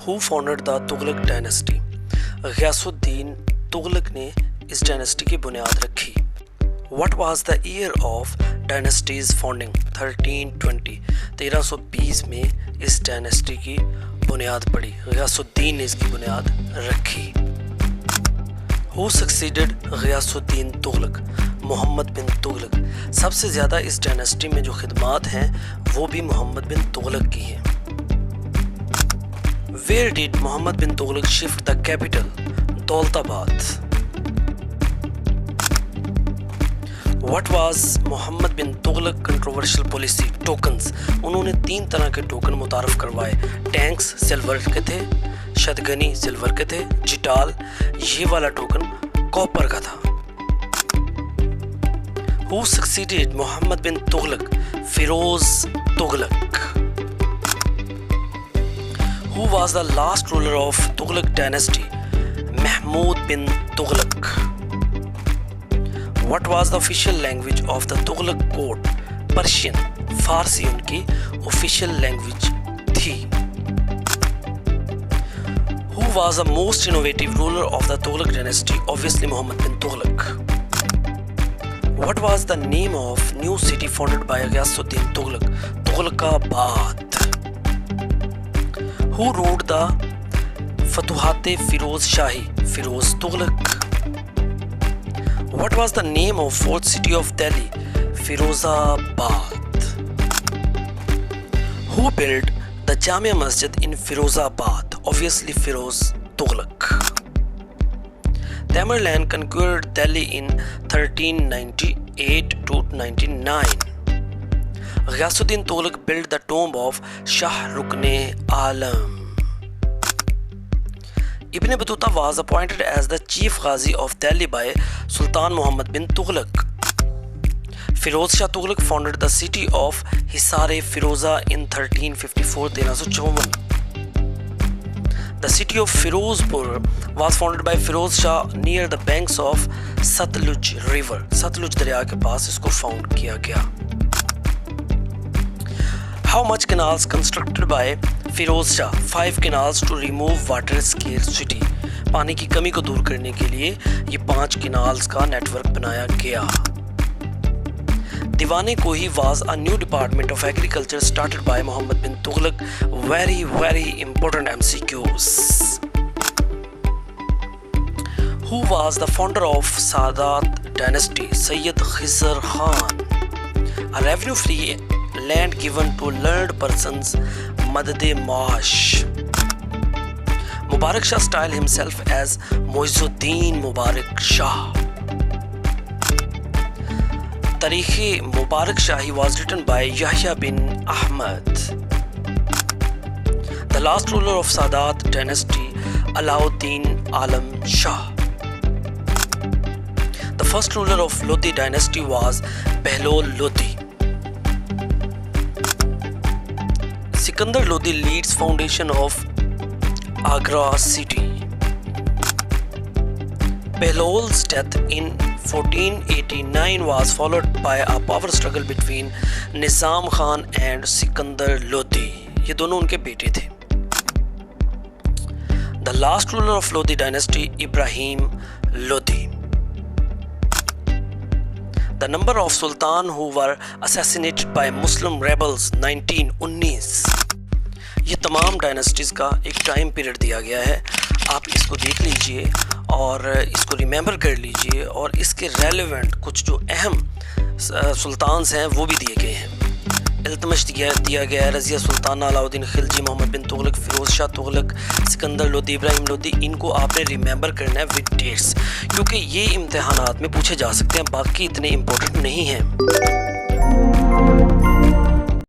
Who founded the Tughlaq dynasty? Ghiyasuddin Tughlaq نے اس Dynasty کی بنیاد رکھی. What was the year of dynasty's founding? 1320. 1320 میں اس ڈائنسٹی کی بنیاد پڑی. غیاث الدین نے اس کی بنیاد رکھی. Who succeeded غیاث الدین تغلق؟ محمد بن تغلق. سب سے زیادہ اس ڈائنسٹی میں جو خدمات ہیں وہ بھی محمد بن تغلق کی ہیں. Where did Muhammad bin Tughlaq shift the capital? Daulatabad. What was Muhammad bin Tughlaq controversial policy? Tokens. انہوں نے 3 طرح کے ٹوکن متعارف کروائے. ٹینکس سلور کے تھے، شدگنی سلور کے تھے، جٹال یہ والا ٹوکن کاپر کا تھا. Who succeeded Muhammad bin Tughlaq? Firoz Tughlaq. Who was the last ruler of Tughlaq dynasty? Mahmud bin Tughlaq. What was the official language of the Tughlaq court? Persian. فارسی ان کی official language تھی. Who was the most innovative ruler of the Tughlaq dynasty? Obviously Muhammad bin Tughlaq. What was the name of new city founded by Ghiyasuddin Tughlaq? Tughlaqabad. Who wrote the Futuhat Firoz Shahi? Firoz Tughlaq. What was the name of fourth city of Delhi? Firozabad. Who built the Jamia Masjid in Firozabad? Obviously Firoz Tughlaq. Tamerlan conquered Delhi in 1398 to 99. Ghiyasuddin Tughlaq built the tomb of Shah Rukn-e-Alam. Ibn Battuta was appointed as the chief Ghazi of Delhi by Sultan Muhammad bin Tughlaq. Firoz Shah Tughlaq founded the city of Hisar-e Firoza in 1354. 1354. The city of Firozpur was founded by Firoz Shah near the banks of Satluj River. Satluj دریا کے پاس اس کو found کیا گیا. How much canals constructed by Firoz Shah? 5 canals to remove water scarcity. پانی کی کمی کو دور کرنے کے لیے یہ 5 canals کا نیٹ ورک بنایا گیا. دیوان کوہی was a new department of agriculture started by Muhammad bin Tughlaq. Very important MCQs. Who was the founder of Sadat dynasty? Sayyid Khisar Khan. A revenue-free land given to learned persons. Madad-e-Maash. Mubarak Shah styled himself as Muizzuddin Mubarak Shah. Tarikh-e Mubarak Shahi was written by Yahya bin Ahmad. The last ruler of Sadat dynasty, Alauddin Alam Shah. The first ruler of Lodi dynasty was Behlol Lodi. Sikandar Lodi leads foundation of Agra city. Behlol's death in 1489 was followed by a power struggle between Nizam Khan and Sikandar Lodi. یہ دونوں ان کے بیٹے تھے. The last ruler of Lodi dynasty, Ibrahim Lodi. The number of sultan who were assassinated by Muslim rebels 19. یہ تمام ڈائنسٹیز کا ایک time period دیا گیا ہے. آپ اس کو دیکھ لیجئے اور اس کو ریمیمبر کر لیجئے اور اس کے ریلیونٹ کچھ جو اہم سلطانز ہیں وہ بھی دیے گئے ہیں. التمش دیا گیا ہے رضیہ سلطانہ علاؤدین خلجی، محمد بن تغلق، فیروز شاہ تغلق، سکندر لودھی، ابراہیم لودھی. ان کو آپ نے ریمیمبر کرنا ہے ود ڈیٹس، کیونکہ یہ امتحانات میں پوچھے جا سکتے ہیں، باقی اتنے امپورٹنٹ نہیں ہیں.